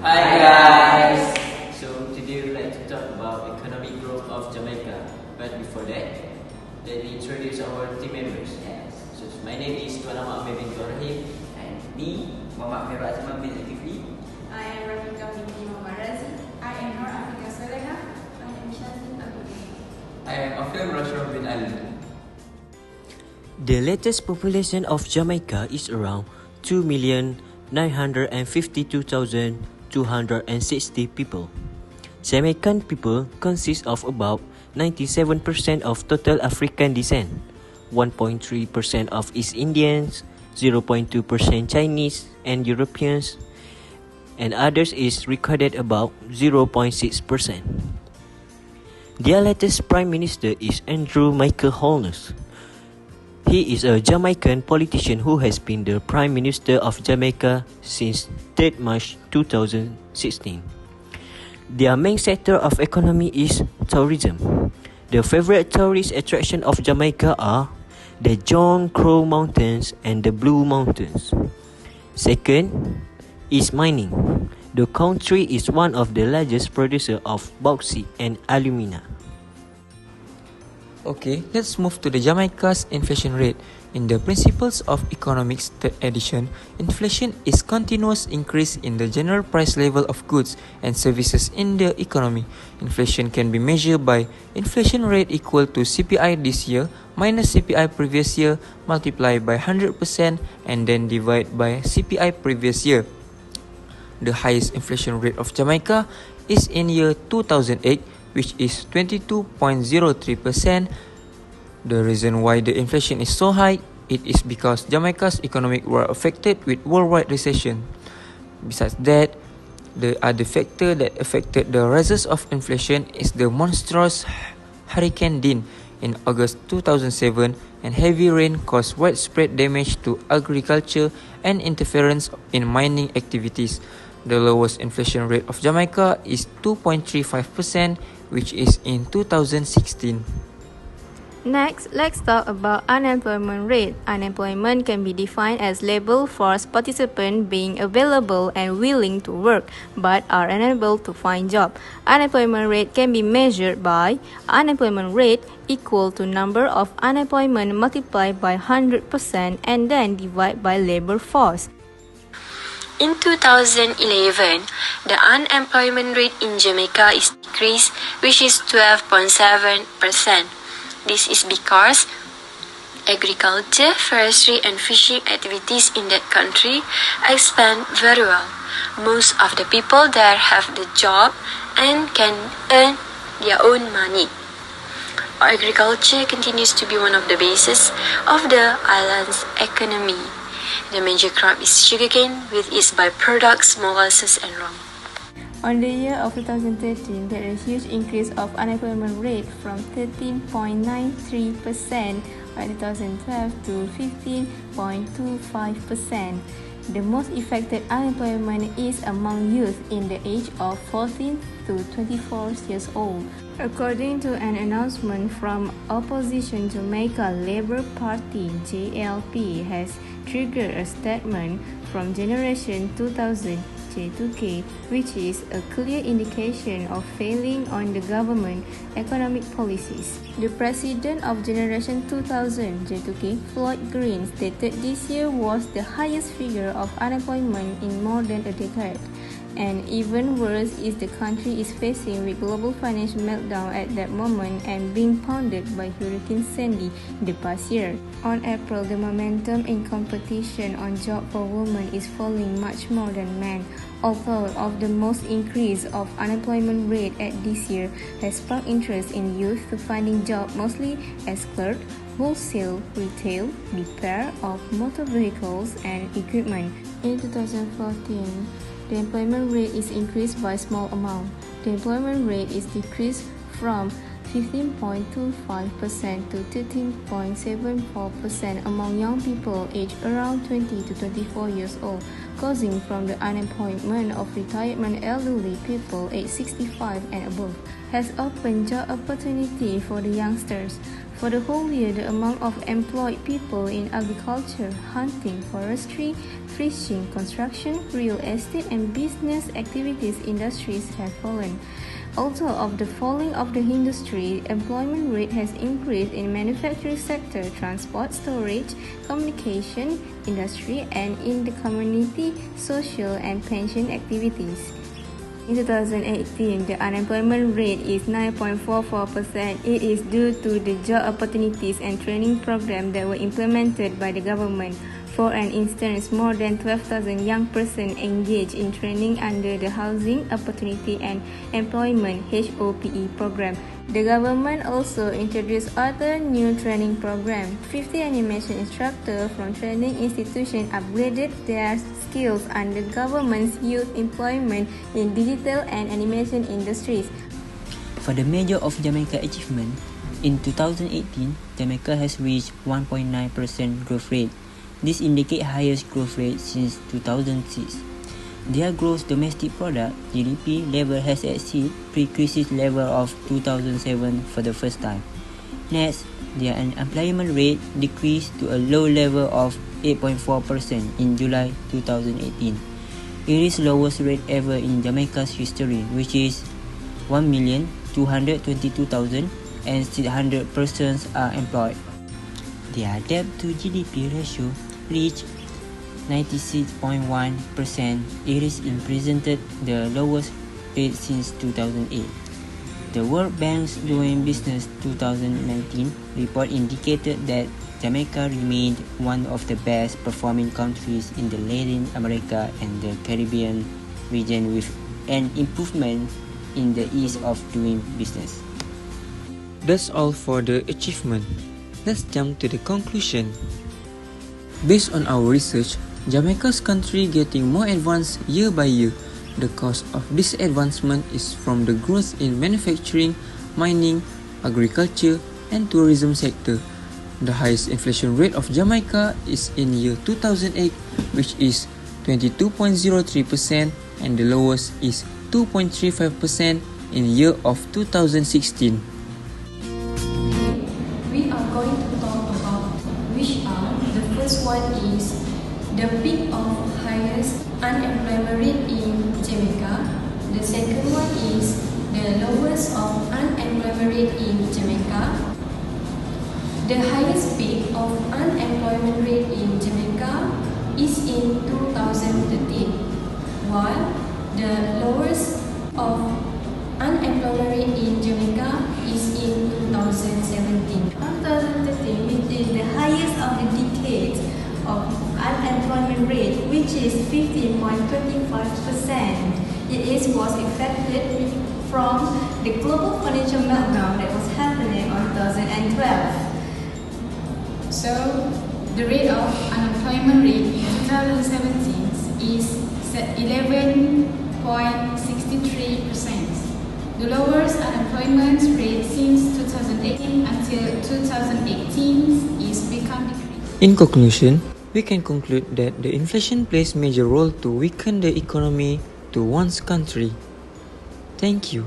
Hi guys! So today we'd like to talk about economic growth of Jamaica. But before that, let me introduce our team members. Yes. So my name is Tuan Ahmad Ameer binti Rahim. And me, Mohamad Aziman bin Zulkifli. I am Rafiqah Binti Razi. I am Nur Afiqah Solehah. I am Syazlyn. I am Ashraf bin Ali. The latest population of Jamaica is around 2,952,260 people. Jamaican people consist of about 97% of total African descent, 1.3% of East Indians, 0.2% Chinese and Europeans, and others is recorded about 0.6%. Their latest Prime Minister is Andrew Michael Holness. He is a Jamaican politician who has been the Prime Minister of Jamaica since 3rd March 2016. Their main sector of economy is tourism. The favorite tourist attraction of Jamaica are the John Crow Mountains and the Blue Mountains. Second is mining. The country is one of the largest producer of bauxite and alumina. Okay, let's move to the Jamaica's inflation rate. In the Principles of Economics 3rd edition, inflation is continuous increase in the general price level of goods and services in the economy. Inflation can be measured by inflation rate equal to CPI this year minus CPI previous year multiplied by 100% and then divide by CPI previous year. The highest inflation rate of Jamaica is in year 2008, which is 22.03%. The reason why the inflation is so high, it is because Jamaica's economic were affected with worldwide recession. Besides that, the other factor that affected the rises of inflation is the monstrous Hurricane Dean in August 2007, and heavy rain caused widespread damage to agriculture and interference in mining activities. The lowest inflation rate of Jamaica is 2.35%, which is in 2016. Next, let's talk about unemployment rate. Unemployment can be defined as labor force participants being available and willing to work but are unable to find job. Unemployment rate can be measured by unemployment rate equal to number of unemployment multiplied by 100% and then divided by labor force. In 2011, the unemployment rate in Jamaica is decreased, which is 12.7%. This is because agriculture, forestry and fishing activities in that country expand very well. Most of the people there have the job and can earn their own money. Agriculture continues to be one of the bases of the island's economy. The major crop is sugarcane with its byproducts molasses and rum. On the year of 2013, there is a huge increase of unemployment rate from 13.93% by 2012 to 15.25%. The most affected unemployment is among youth in the age of 14 to 24 years old. According to an announcement from Opposition Jamaica Labour Party (JLP) has triggered a statement from Generation 2000 J2K, which is a clear indication of failing on the government economic policies. The president of Generation 2000 J2K, Floyd Green, stated this year was the highest figure of unemployment in more than a decade. And even worse is the country is facing with global financial meltdown at that moment and being pounded by Hurricane Sandy the past year. On April, the momentum in competition on job for women is falling much more than men. Although of the most increase of unemployment rate at this year has sparked interest in youth to finding job mostly as clerk, wholesale, retail, repair of motor vehicles and equipment. In 2014, the employment rate is increased by small amount. The employment rate is decreased from 15.25% to 13.74% among young people aged around 20 to 24 years old, causing from the unemployment of retirement elderly people aged 65 and above, has opened job opportunity for the youngsters. For the whole year, the amount of employed people in agriculture, hunting, forestry, fishing, construction, real estate and business activities industries have fallen. Also, of the falling of the industry, employment rate has increased in manufacturing sector, transport, storage, communication, industry and in the community, social and pension activities. In 2018, the unemployment rate is 9.44%. It is due to the job opportunities and training programs that were implemented by the government. For an instance, more than 12,000 young persons engaged in training under the Housing Opportunity and Employment (HOPE) program. The government also introduced other new training programs. 50 animation instructors from training institutions upgraded their skills under government's youth employment in digital and animation industries. For the measure of Jamaica achievement, in 2018, Jamaica has reached 1.9% growth rate. This indicates highest growth rate since 2006. Their gross domestic product (GDP) level has exceeded pre-crisis level of 2007 for the first time. Next, their unemployment rate decreased to a low level of 8.4% in July 2018. It is lowest rate ever in Jamaica's history, which is 1,222,600 persons are employed. Their debt to GDP ratio reached 96.1%. It is represented the lowest rate since 2008. The World Bank's Doing Business 2019 report indicated that Jamaica remained one of the best performing countries in the Latin America and the Caribbean region, with an improvement in the ease of doing business. That's all for the achievement. Let's jump to the conclusion. Based on our research, Jamaica's country getting more advanced year by year. The cause of this advancement is from the growth in manufacturing, mining, agriculture, and tourism sector. The highest inflation rate of Jamaica is in year 2008, which is 22.03%, and the lowest is 2.35% in year of 2016. We are going to talk about which are the first one is the peak of highest unemployment rate in Jamaica. The second one is the lowest of unemployment rate in Jamaica. The highest peak of unemployment rate in Jamaica is in 2013, while the lowest of unemployment rate in Jamaica is in 2017. 2013, which is the highest of the decade of unemployment rate, which is 15.25%. It was affected from the global financial meltdown that was happening in 2012. So, the rate of unemployment rate in 2017 is 11.63%. The lowest unemployment rate since 2018 until 2018 is become decreased. In conclusion, we can conclude that the inflation plays major role to weaken the economy to one's country. Thank you.